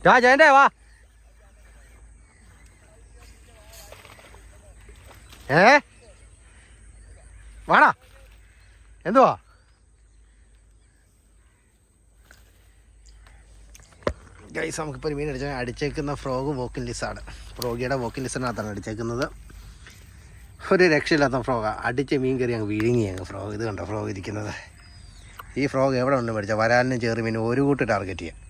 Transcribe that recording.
ജയന്റെ വാ. വാടാ. എന്തുവാ? ഗൈസ്, നമുക്കിപ്പോൾ ഒരു മീൻ അടിച്ചേക്കുന്ന ഫ്രോഗ് വോക്കിൻ ലിസാണ്. ഫ്രോഗിയുടെ വോക്കിൻ ലിസിനകത്താണ് അടിച്ചേക്കുന്നത്. ഒരു രക്ഷയില്ലാത്ത ഫ്രോഗാണ്. അടിച്ച് മീൻ കയറി അങ്ങ് വിഴുങ്ങി അങ്ങ് ഫ്രോഗ്. ഇത് കണ്ടോ ഫ്രോഗ് ഇരിക്കുന്നത്. ഈ ഫ്രോഗ് എവിടെ ഉണ്ട് മേടിച്ചാൽ വരാലിനും ചെറുമീനും ഒരു കൂട്ട് ടാർഗറ്റ് ചെയ്യാം.